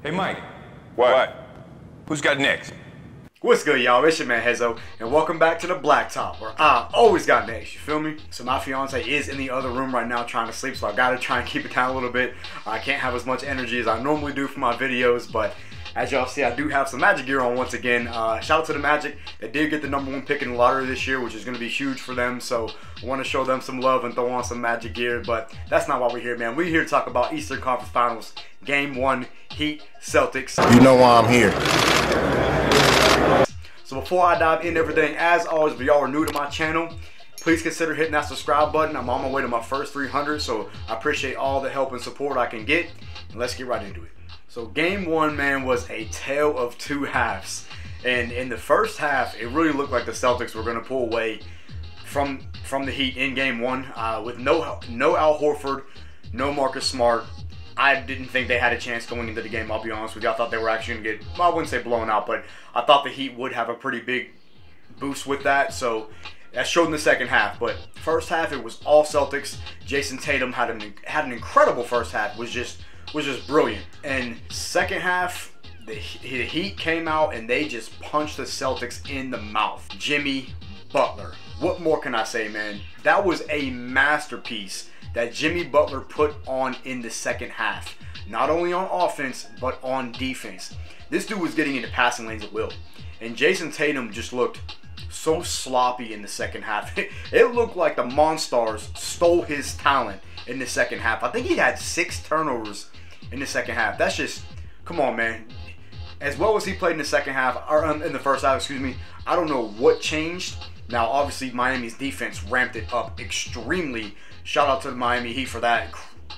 Hey, Mike. What? Who's got next? What's good, y'all? It's your man Hezo, and welcome back to the Blacktop, where I always got next, you feel me? So my fiance is in the other room right now trying to sleep, so I gotta try and keep it down a little bit. I can't have as much energy as I normally do for my videos, but as y'all see, I do have some Magic gear on once again. Shout out to the Magic. They did get the #1 pick in the lottery this year, which is going to be huge for them. So I want to show them some love and throw on some Magic gear. But that's not why we're here, man. We're here to talk about Eastern Conference Finals, Game 1, Heat, Celtics. You know why I'm here. So before I dive into everything, as always, if y'all are new to my channel, please consider hitting that subscribe button. I'm on my way to my first 300, so I appreciate all the help and support I can get. And let's get right into it. So Game 1, man, was a tale of two halves. And in the first half, it really looked like the Celtics were going to pull away from the Heat in Game 1 with no Al Horford, no Marcus Smart. I didn't think they had a chance going into the game, I'll be honest with you. I thought they were actually going to get, well, I wouldn't say blown out, but I thought the Heat would have a pretty big boost with that. So that showed in the second half. But first half, it was all Celtics. Jason Tatum had an incredible first half, was just brilliant. And second half, the Heat came out and they just punched the Celtics in the mouth. Jimmy Butler. What more can I say, man? That was a masterpiece that Jimmy Butler put on in the second half. Not only on offense, but on defense. This dude was getting into passing lanes at will. And Jason Tatum just looked so sloppy in the second half. It looked like the Monstars stole his talent in the second half. I think he had 6 turnovers in the second half. That's just, come on, man. As well as he played in the second half, or in the first half, excuse me, I don't know what changed. Now, obviously, Miami's defense ramped it up extremely. Shout out to the Miami Heat for that.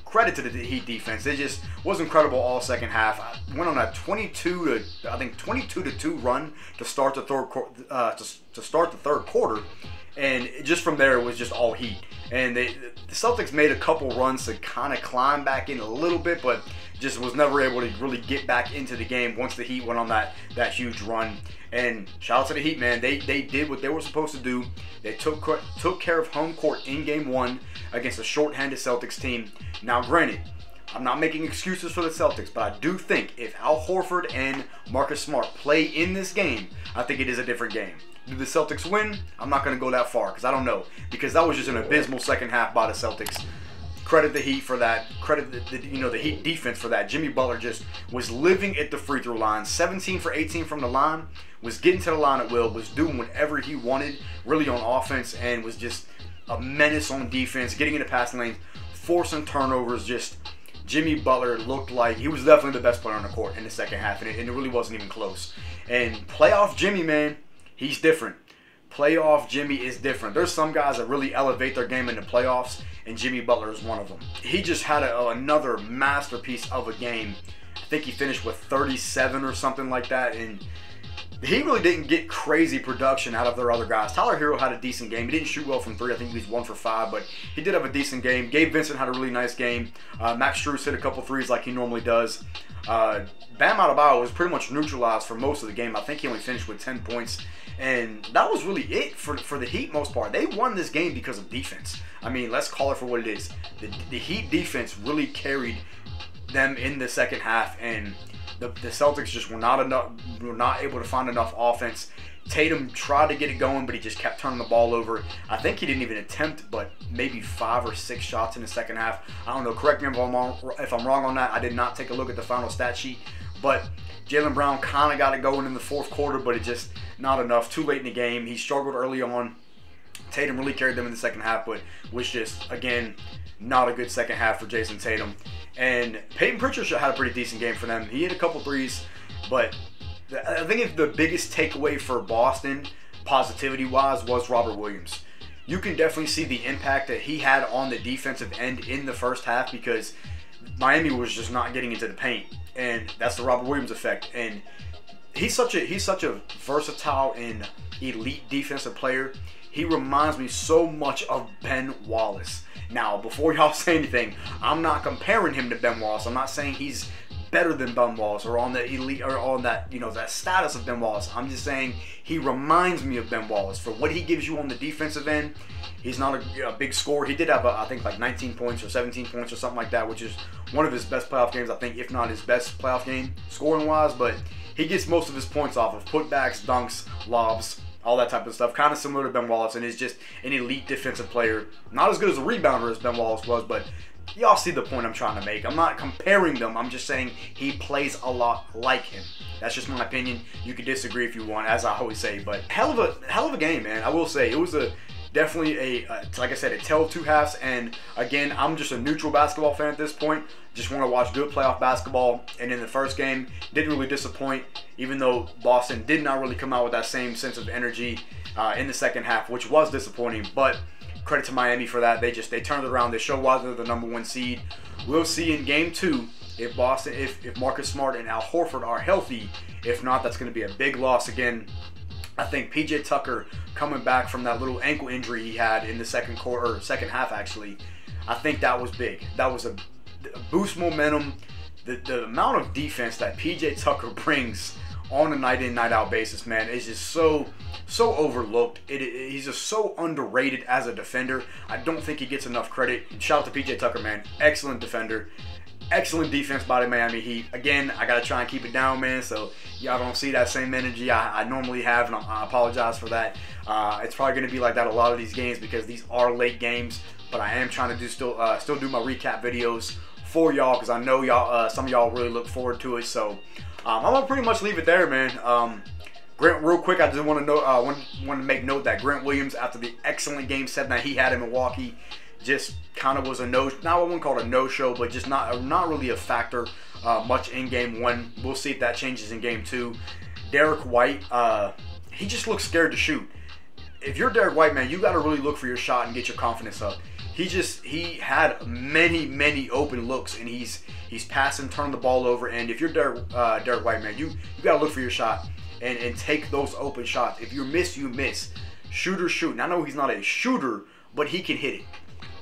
Credit to the Heat defense. It just was incredible all second half. I went on a 22-2 run to start the third quarter, and just from there it was just all Heat. And the Celtics made a couple runs to kind of climb back in a little bit, but just was never able to really get back into the game once the Heat went on that huge run. And shout out to the Heat, man. They did what they were supposed to do. They took care of home court in Game 1 against a short-handed Celtics team. Now, granted, I'm not making excuses for the Celtics, but I do think if Al Horford and Marcus Smart play in this game, I think it is a different game. Do the Celtics win? I'm not going to go that far because I don't know. Because that was just an abysmal second half by the Celtics. Credit the Heat for that. Credit the Heat defense for that. Jimmy Butler just was living at the free throw line. 17 for 18 from the line. Was getting to the line at will. Was doing whatever he wanted really on offense. And was just a menace on defense. Getting into passing lanes. Forcing turnovers. Just Jimmy Butler looked like he was definitely the best player on the court in the second half. And it really wasn't even close. And playoff Jimmy, man, he's different. Playoff Jimmy is different. There's some guys that really elevate their game in the playoffs, and Jimmy Butler is one of them. He just had another masterpiece of a game. I think he finished with 37 or something like that, and he really didn't get crazy production out of their other guys. Tyler Hero had a decent game. He didn't shoot well from 3. I think he was 1 for 5, but he did have a decent game. Gabe Vincent had a really nice game. Max Strus hit a couple threes like he normally does. Bam Adebayo was pretty much neutralized for most of the game. I think he only finished with 10 points. And that was really it for the Heat most part. They won this game because of defense. I mean, let's call it for what it is. The Heat defense really carried them in the second half, and the Celtics just were not able to find enough offense. Tatum tried to get it going, but he just kept turning the ball over. I think he didn't even attempt but maybe 5 or 6 shots in the second half. I don't know. Correct me if I'm wrong on that. I did not take a look at the final stat sheet. But Jaylen Brown kind of got it going in the fourth quarter, but it just not enough. Too late in the game. He struggled early on. Tatum really carried them in the second half, but was just, again, not a good second half for Jason Tatum. And Peyton Pritchard had a pretty decent game for them. He hit a couple threes, but I think the biggest takeaway for Boston, positivity-wise, was Robert Williams. You can definitely see the impact that he had on the defensive end in the first half because Miami was just not getting into the paint. And that's the Robert Williams effect. And he's such a versatile and elite defensive player. He reminds me so much of Ben Wallace. Now, before y'all say anything, I'm not comparing him to Ben Wallace. I'm not saying he's better than Ben Wallace or on the elite or on that, you know, that status of Ben Wallace. I'm just saying he reminds me of Ben Wallace for what he gives you on the defensive end. He's not a big scorer. He did have, I think, like 19 points or 17 points or something like that, which is one of his best playoff games, I think, if not his best playoff game scoring-wise. But he gets most of his points off of putbacks, dunks, lobs, all that type of stuff. Kind of similar to Ben Wallace, and is just an elite defensive player. Not as good as a rebounder as Ben Wallace was, but y'all see the point I'm trying to make. I'm not comparing them. I'm just saying he plays a lot like him. That's just my opinion. You can disagree if you want, as I always say. But hell of a game, man. I will say it was definitely like I said, a tale of two halves. And again, I'm just a neutral basketball fan at this point. Just want to watch good playoff basketball. And in the first game, didn't really disappoint, even though Boston did not really come out with that same sense of energy in the second half, which was disappointing. But credit to Miami for that. They turned it around. They showed why they're the #1 seed. We'll see in game 2 if Marcus Smart and Al Horford are healthy. If not, that's going to be a big loss again. I think PJ Tucker coming back from that little ankle injury he had in the second half actually, I think that was big. That was a boost momentum. The amount of defense that PJ Tucker brings on a night in, night out basis, man, is just so overlooked. He's just so underrated as a defender. I don't think he gets enough credit. And shout out to PJ Tucker, man. Excellent defender. Excellent defense by the Miami Heat. Again, I got to try and keep it down, man, so y'all don't see that same energy I normally have, and I apologize for that. It's probably going to be like that a lot of these games because these are late games, but I am trying to still do my recap videos for y'all because I know y'all, some of y'all really look forward to it. So I'm going to pretty much leave it there, man. Grant, real quick, I just want to make note that Grant Williams, after the excellent game 7 that he had in Milwaukee, just kind of was I wouldn't call it a no-show, but just not really a factor much in game 1. We'll see if that changes in game 2. Derek White, he just looks scared to shoot. If you're Derek White, man, you got to really look for your shot and get your confidence up. He had many open looks, and he's passing, turning the ball over. And if you're Derek White, man, you got to look for your shot and take those open shots. If you miss, you miss. Shooter shoot. And I know he's not a shooter, but he can hit it.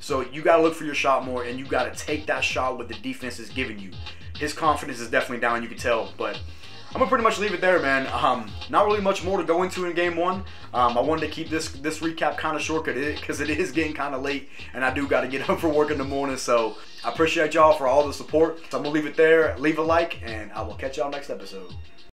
So you got to look for your shot more, and you got to take that shot what the defense is giving you. His confidence is definitely down, you can tell. But I'm going to pretty much leave it there, man. Not really much more to go into in game 1. I wanted to keep this recap kind of short because it is getting kind of late, and I do got to get up for work in the morning. So I appreciate y'all for all the support. So I'm going to leave it there. Leave a like, and I will catch y'all next episode.